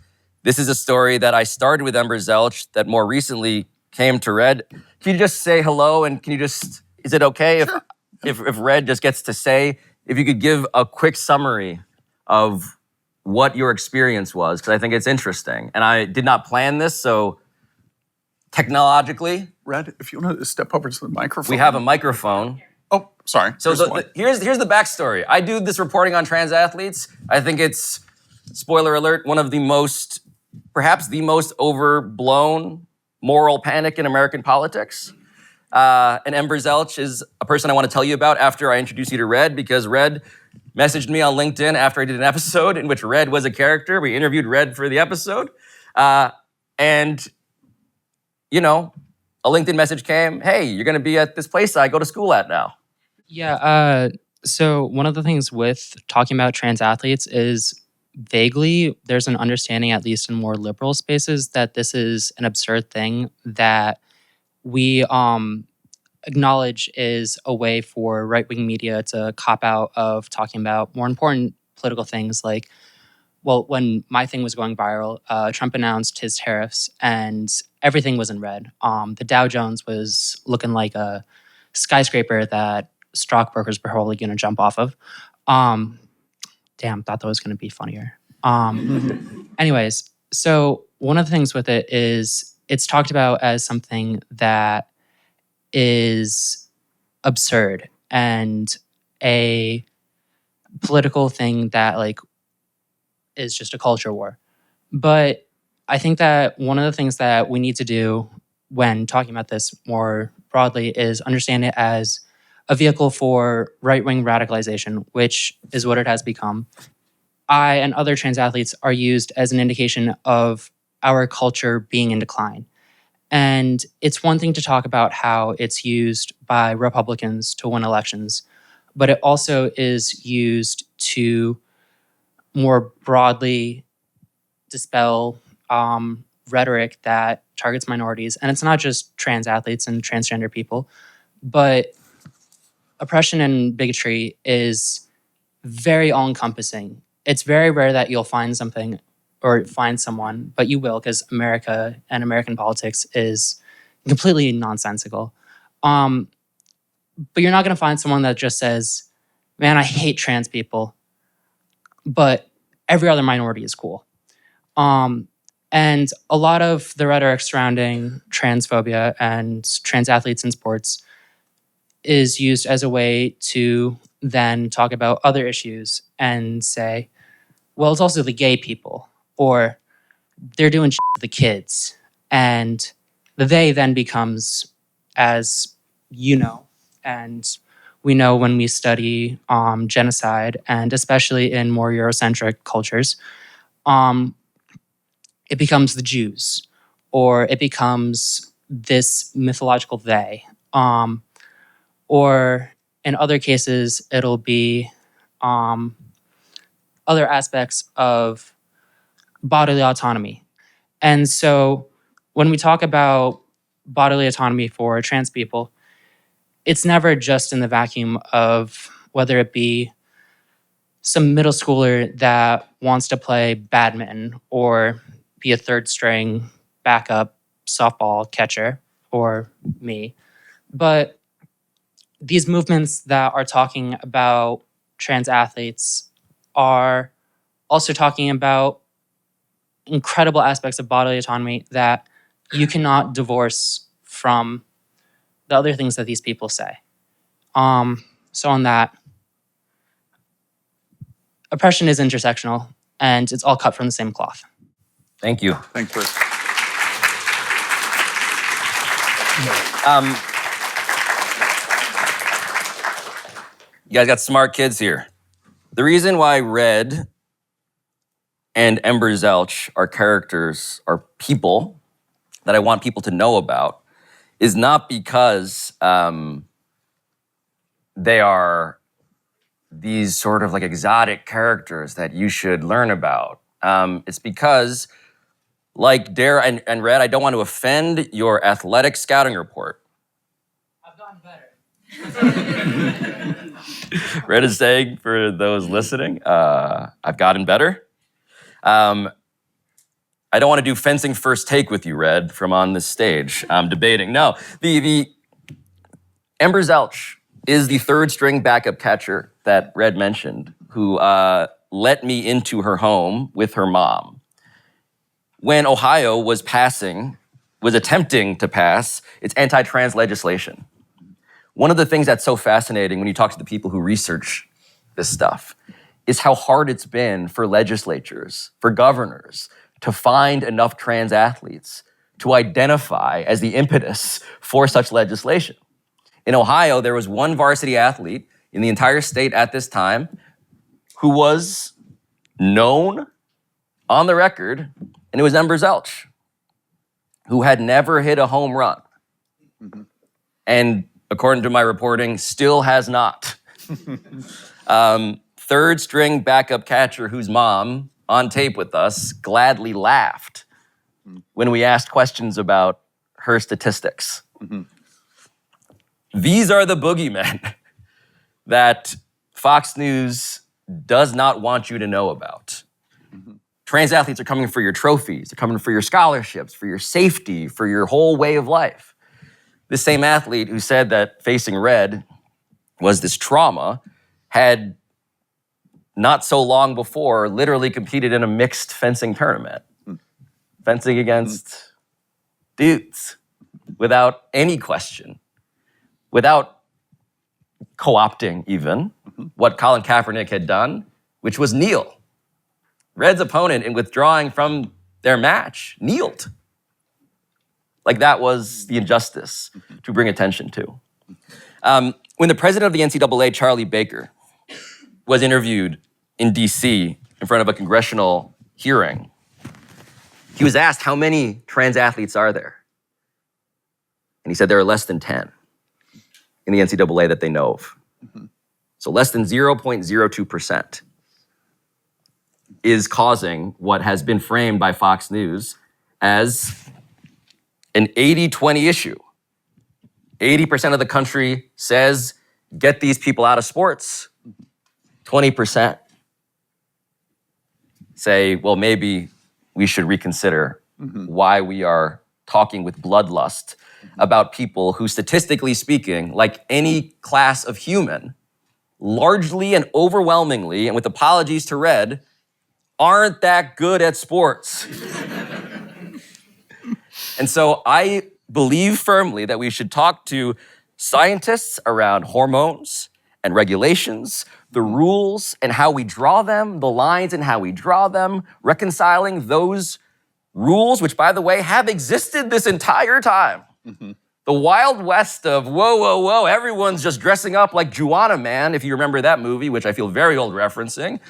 this is a story that I started with Amber Zelch that more recently came to Red. Can you just say hello and is it okay if Red just gets to say, if you could give a quick summary of what your experience was, because I think it's interesting. And I did not plan this, so technologically. Red, if you want to step over to the microphone. We have a microphone. Oh, sorry. So here's the backstory. I do this reporting on trans athletes. I think it's, spoiler alert, one of the most, perhaps the most overblown moral panic in American politics. And Amber Zelch is a person I want to tell you about after I introduce you to Red, because Red messaged me on LinkedIn after I did an episode in which Red was a character. We interviewed Red for the episode. And, you know, a LinkedIn message came, hey, you're going to be at this place I go to school at now. Yeah, so one of the things with talking about trans athletes is vaguely there's an understanding, at least in more liberal spaces, that this is an absurd thing that we acknowledge is a way for right-wing media to cop out of talking about more important political things like, well, when my thing was going viral, Trump announced his tariffs and everything was in red. The Dow Jones was looking like a skyscraper that stockbrokers are probably going to jump off of. Damn, thought that was going to be funnier. Anyways, so one of the things with it is it's talked about as something that is absurd and a political thing that like is just a culture war. But I think that one of the things that we need to do when talking about this more broadly is understand it as a vehicle for right-wing radicalization, which is what it has become. I and other trans athletes are used as an indication of our culture being in decline. And it's one thing to talk about how it's used by Republicans to win elections, but it also is used to more broadly dispel rhetoric that targets minorities. And it's not just trans athletes and transgender people, but oppression and bigotry is very all-encompassing. It's very rare that you'll find something or find someone, but you will, because America and American politics is completely nonsensical. But you're not going to find someone that just says, man, I hate trans people, but every other minority is cool. And a lot of the rhetoric surrounding transphobia and trans athletes in sports is used as a way to then talk about other issues and say, well, it's also the gay people, or they're doing shit with the kids. And the they then becomes, as you know, and we know when we study genocide, and especially in more Eurocentric cultures, it becomes the Jews, or it becomes this mythological they. Or in other cases, it'll be other aspects of bodily autonomy. And so when we talk about bodily autonomy for trans people, it's never just in the vacuum of whether it be some middle schooler that wants to play badminton or be a third string backup softball catcher, or me. But these movements that are talking about trans athletes are also talking about incredible aspects of bodily autonomy that you cannot divorce from the other things that these people say. So on that, oppression is intersectional, and it's all cut from the same cloth. Thank you. Thanks, Chris. You guys got smart kids here. The reason why Red and Ember Zelch are characters, are people that I want people to know about, is not because they are these sort of like exotic characters that you should learn about. It's because, like Dare and Red, I don't want to offend your athletic scouting report. I've gotten better. Red is saying, for those listening, I've gotten better. I don't want to do fencing first take with you, Red, from on this stage. I'm debating. No, the Ember Zelch is the third string backup catcher that Red mentioned, who let me into her home with her mom. When Ohio was attempting to pass its anti-trans legislation. One of the things that's so fascinating when you talk to the people who research this stuff is how hard it's been for legislatures, for governors, to find enough trans athletes to identify as the impetus for such legislation. In Ohio, there was one varsity athlete in the entire state at this time who was known on the record, and it was Ember Zelch, who had never hit a home run. Mm-hmm. And according to my reporting, still has not. Third string backup catcher whose mom, on tape with us, gladly laughed when we asked questions about her statistics. Mm-hmm. These are the boogeymen that Fox News does not want you to know about. Mm-hmm. Trans athletes are coming for your trophies, they're coming for your scholarships, for your safety, for your whole way of life. This same athlete who said that facing Red was this trauma, had not so long before literally competed in a mixed fencing tournament. Fencing against dudes without any question, without co-opting even what Colin Kaepernick had done, which was kneel. Red's opponent, in withdrawing from their match, kneeled. Like that was the injustice to bring attention to. When the president of the NCAA, Charlie Baker, was interviewed in DC in front of a congressional hearing, he was asked, how many trans athletes are there? And he said there are less than 10 in the NCAA that they know of. So less than 0.02% is causing what has been framed by Fox News as an 80-20 issue. 80% of the country says, get these people out of sports. 20% say, well, maybe we should reconsider why we are talking with bloodlust about people who, statistically speaking, like any class of human, largely and overwhelmingly, and with apologies to Red, aren't that good at sports. And so I believe firmly that we should talk to scientists around hormones and regulations, the rules and how we draw them, the lines and how we draw them, reconciling those rules, which, by the way, have existed this entire time. The Wild West of whoa, whoa, whoa, everyone's just dressing up like Juana Man, if you remember that movie, which I feel very old referencing,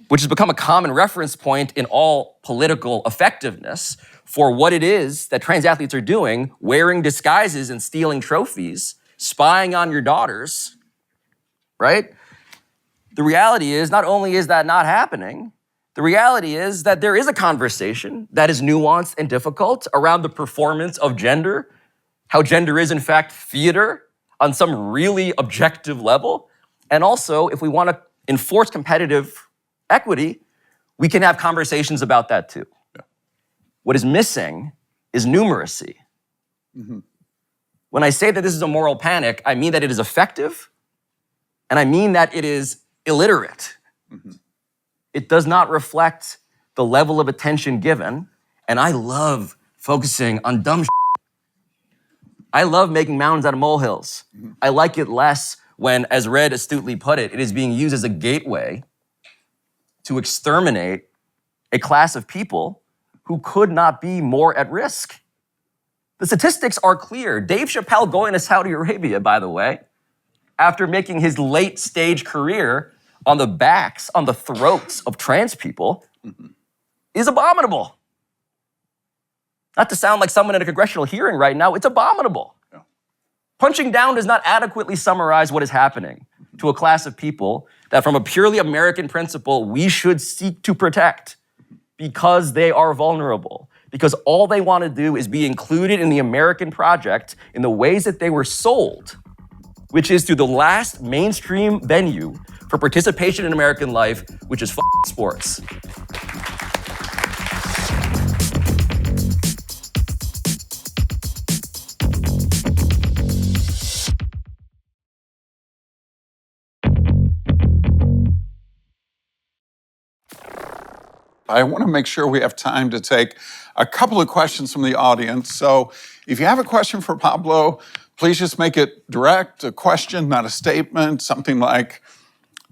which has become a common reference point in all political effectiveness for what it is that trans athletes are doing, wearing disguises and stealing trophies, spying on your daughters, right? The reality is, not only is that not happening, the reality is that there is a conversation that is nuanced and difficult around the performance of gender, how gender is in fact theater on some really objective level. And also, if we want to enforce competitive equity, we can have conversations about that too. Yeah. What is missing is numeracy. When I say that this is a moral panic, I mean that it is effective, and I mean that it is illiterate. It does not reflect the level of attention given, and I love focusing on dumb shit. I love making mountains out of molehills. I like it less when, as Red astutely put it, it is being used as a gateway to exterminate a class of people who could not be more at risk. The statistics are clear. Dave Chappelle going to Saudi Arabia, by the way, after making his late stage career on the backs, on the throats of trans people, is abominable. Not to sound like someone in a congressional hearing right now, it's abominable. Yeah. Punching down does not adequately summarize what is happening to a class of people that, from a purely American principle, we should seek to protect because they are vulnerable, because all they want to do is be included in the American project in the ways that they were sold, which is through the last mainstream venue for participation in American life, which is sports. I want to make sure we have time to take a couple of questions from the audience. So if you have a question for Pablo, please just make it direct, a question, not a statement. Something like,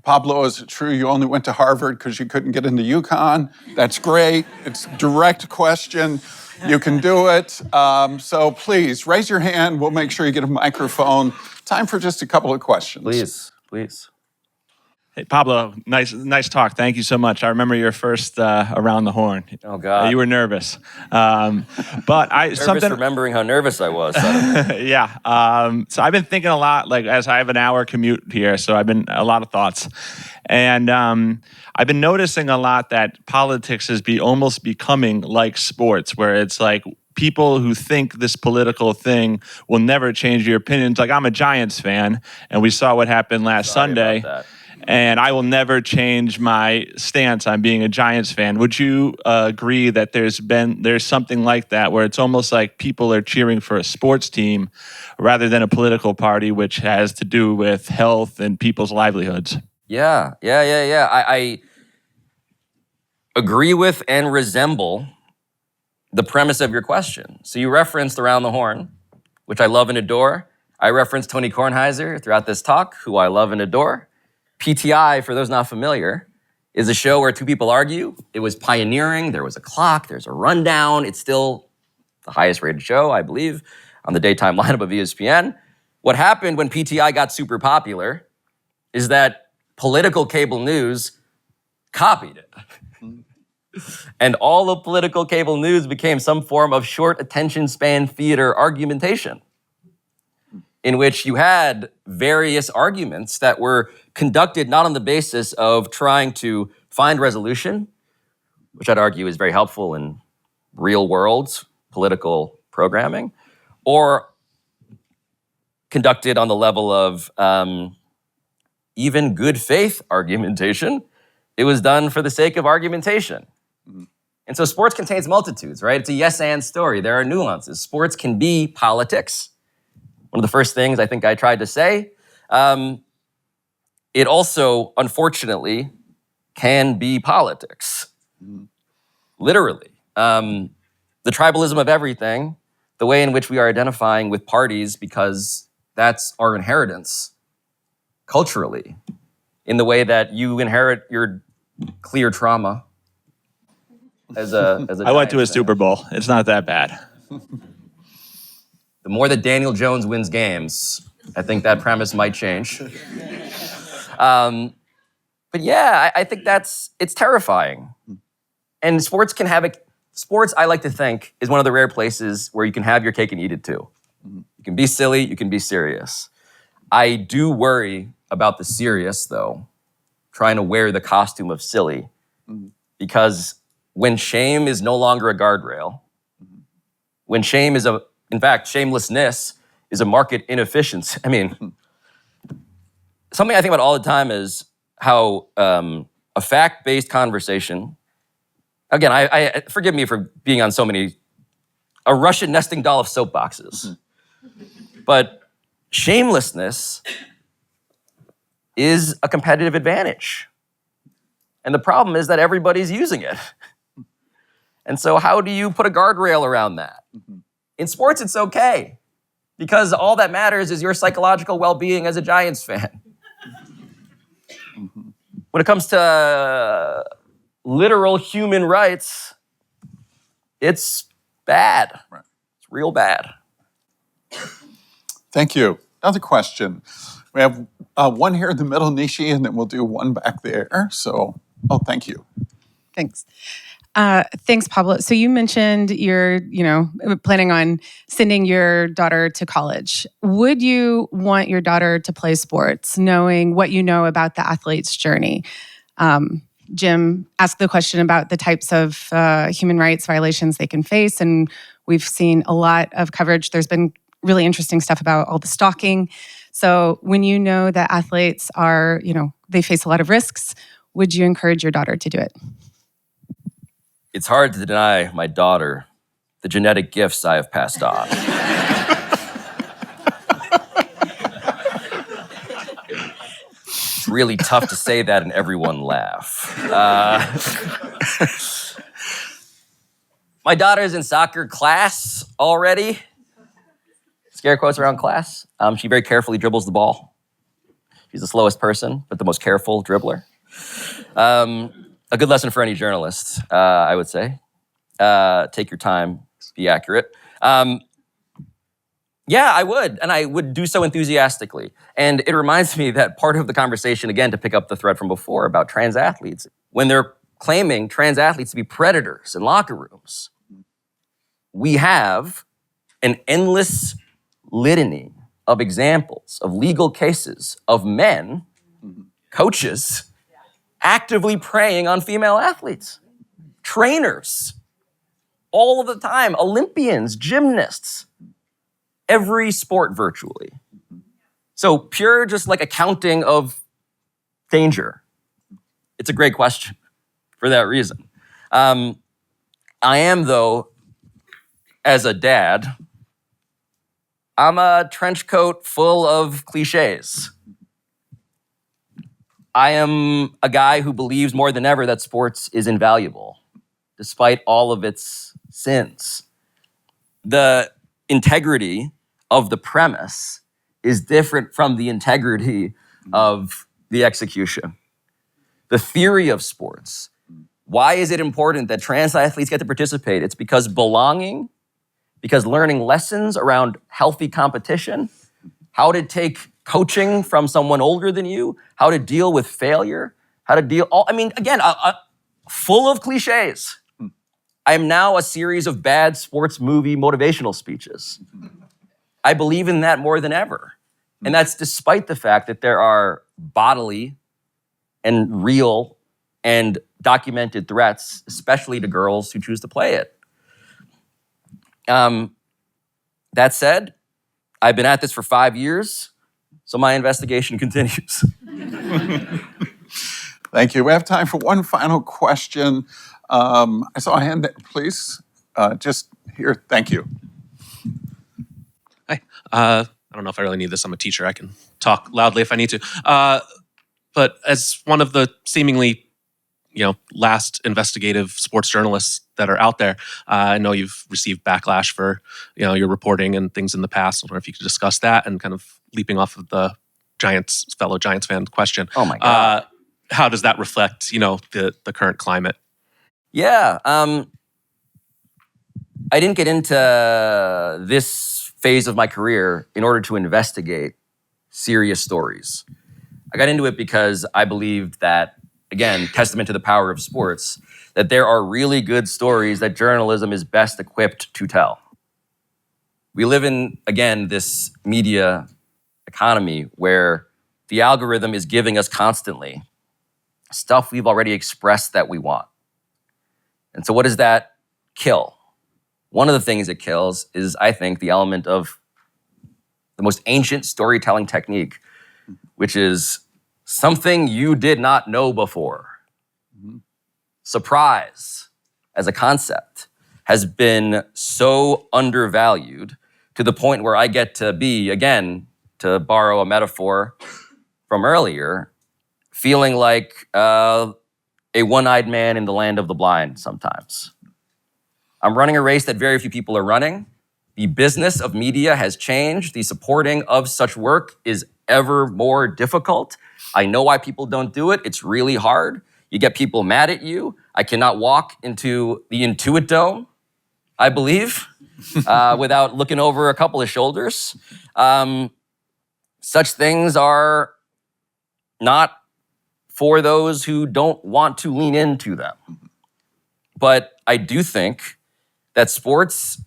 Pablo, is it true you only went to Harvard because you couldn't get into UConn? That's great. It's a direct question. You can do it. So please, raise your hand. We'll make sure you get a microphone. Time for just a couple of questions. Please, please. Hey, Pablo, nice talk. Thank you so much. I remember your first around the horn. Oh, God. You were nervous. Remembering how nervous I was. Yeah. So I've been thinking a lot, like as I have an hour commute here, so I've been a lot of thoughts. And I've been noticing a lot that politics is almost becoming like sports, where it's like people who think this political thing will never change your opinions. Like, I'm a Giants fan, and we saw what happened last Sunday. And I will never change my stance on being a Giants fan. Would you agree that there's something like that where it's almost like people are cheering for a sports team rather than a political party, which has to do with health and people's livelihoods? Yeah. I agree with and resemble the premise of your question. So you referenced Around the Horn, which I love and adore. I referenced Tony Kornheiser throughout this talk, who I love and adore. PTI, for those not familiar, is a show where two people argue. It was pioneering. There was a clock. There's a rundown. It's still the highest rated show, I believe, on the daytime lineup of ESPN. What happened when PTI got super popular is that political cable news copied it. And all of political cable news became some form of short attention span theater argumentation, in which you had various arguments that were conducted not on the basis of trying to find resolution, which I'd argue is very helpful in real world political programming, or conducted on the level of even good faith argumentation. It was done for the sake of argumentation. And so sports contains multitudes, right? It's a yes and story. There are nuances. Sports can be politics. One of the first things I think I tried to say. It also, unfortunately, can be politics. Literally. The tribalism of everything, the way in which we are identifying with parties because that's our inheritance culturally, in the way that you inherit your clear trauma as a I went to a Giants fan. Super Bowl. It's not that bad. The more that Daniel Jones wins games, I think that premise might change. But yeah, I think it's terrifying. And sports, I like to think, is one of the rare places where you can have your cake and eat it too. You can be silly, you can be serious. I do worry about the serious, though, trying to wear the costume of silly, because when shame is no longer a guardrail, when shame is in fact, shamelessness is a market inefficiency. I mean, something I think about all the time is how a fact-based conversation, again, I forgive me for being on so many, a Russian nesting doll of soapboxes, but shamelessness is a competitive advantage. And the problem is that everybody's using it. And so how do you put a guardrail around that? In sports, it's okay, because all that matters is your psychological well-being as a Giants fan. When it comes to literal human rights, it's bad. Right. It's real bad. Thank you. Another question. We have one here in the middle, Nishi, and then we'll do one back there. So, thank you. Thanks. Thanks, Pablo. So you mentioned you're, planning on sending your daughter to college. Would you want your daughter to play sports, knowing what you know about the athlete's journey? Jim asked the question about the types of human rights violations they can face, and we've seen a lot of coverage. There's been really interesting stuff about all the stalking. So when you know that athletes are, they face a lot of risks, would you encourage your daughter to do it? It's hard to deny my daughter the genetic gifts I have passed on. It's really tough to say that and everyone laugh. My daughter's in soccer class already. Scare quotes around class. She very carefully dribbles the ball. She's the slowest person, but the most careful dribbler. A good lesson for any journalist, I would say. Take your time, be accurate. Yeah, I would, and I would do so enthusiastically. And it reminds me that part of the conversation, again, to pick up the thread from before about trans athletes, when they're claiming trans athletes to be predators in locker rooms, we have an endless litany of examples of legal cases of men, coaches, actively preying on female athletes, trainers, all of the time, Olympians, gymnasts, every sport virtually. So pure just like accounting of danger? It's a great question for that reason. I am, though, as a dad, I'm a trench coat full of cliches. I am a guy who believes more than ever that sports is invaluable, despite all of its sins. The integrity of the premise is different from the integrity of the execution. The theory of sports. Why is it important that trans athletes get to participate? It's because belonging, because learning lessons around healthy competition, how to take coaching from someone older than you, how to deal with failure, how to deal, full of cliches. I am now a series of bad sports movie motivational speeches. I believe in that more than ever. And that's despite the fact that there are bodily and real and documented threats, especially to girls who choose to play it. That said, I've been at this for 5 years, so my investigation continues. Thank you. We have time for one final question. I saw a hand there, please. Just here. Thank you. Hi. I don't know if I really need this. I'm a teacher. I can talk loudly if I need to. But as one of the seemingly, last investigative sports journalists that are out there, I know you've received backlash for, your reporting and things in the past. I wonder if you could discuss that and kind of leaping off of the fellow Giants fan question. Oh my God. How does that reflect, the current climate? Yeah. I didn't get into this phase of my career in order to investigate serious stories. I got into it because I believed that, again, testament to the power of sports, that there are really good stories that journalism is best equipped to tell. We live in, again, this media economy where the algorithm is giving us constantly stuff we've already expressed that we want. And so what does that kill? One of the things it kills is, I think, the element of the most ancient storytelling technique, which is something you did not know before. Mm-hmm. Surprise, as a concept, has been so undervalued to the point where I get to be, again, to borrow a metaphor from earlier, feeling like a one-eyed man in the land of the blind sometimes. I'm running a race that very few people are running. The business of media has changed. The supporting of such work is ever more difficult. I know why people don't do it. It's really hard. You get people mad at you. I cannot walk into the Intuit Dome, I believe, without looking over a couple of shoulders. Such things are not for those who don't want to lean into them. But I do think that sports,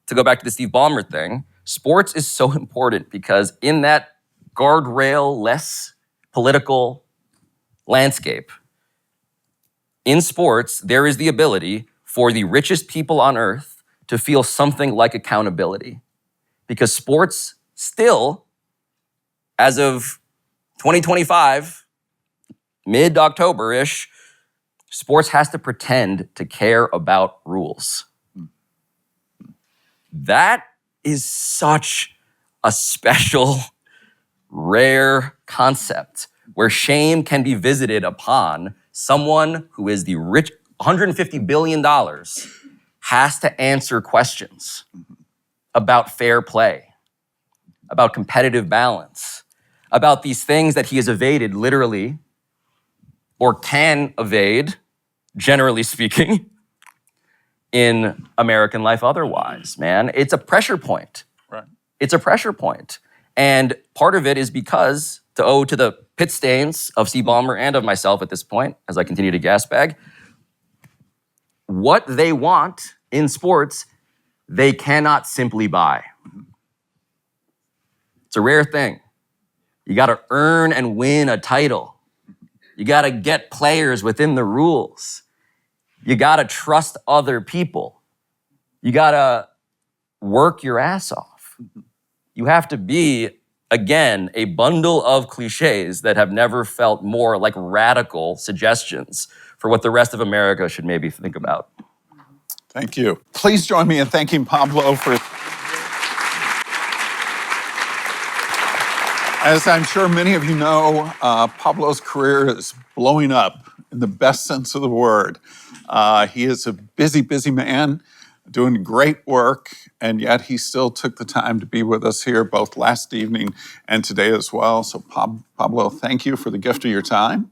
to go back to the Steve Ballmer thing, sports is so important because in that guardrail-less political landscape, in sports, there is the ability for the richest people on earth to feel something like accountability. Because sports still, as of 2025, mid-October-ish, sports has to pretend to care about rules. That is such a special, rare concept where shame can be visited upon someone who is the rich, $150 billion, has to answer questions about fair play, about competitive balance, about these things that he has evaded literally, or can evade, generally speaking, in American life otherwise, man. It's a pressure point. Right. It's a pressure point. And part of it is because, to owe to the pit stains of Steve Ballmer and of myself at this point, as I continue to gasbag, what they want in sports, they cannot simply buy. It's a rare thing. You gotta earn and win a title. You gotta get players within the rules. You gotta trust other people. You gotta work your ass off. You have to be again, a bundle of cliches that have never felt more like radical suggestions for what the rest of America should maybe think about. Thank you. Please join me in thanking Pablo for... As I'm sure many of you know, Pablo's career is blowing up in the best sense of the word. He is a busy, busy man doing great work, and yet he still took the time to be with us here both last evening and today as well. So Pablo, thank you for the gift of your time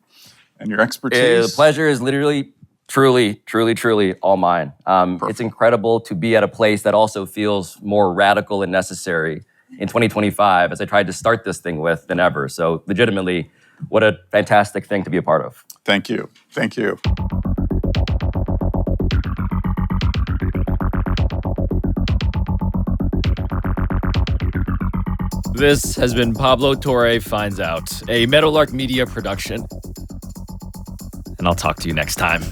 and your expertise. The pleasure is literally, truly all mine. It's incredible to be at a place that also feels more radical and necessary in 2025 as I tried to start this thing with than ever. So legitimately, what a fantastic thing to be a part of. Thank you. Thank you. This has been Pablo Torre Finds Out, a Meadowlark Media production. And I'll talk to you next time.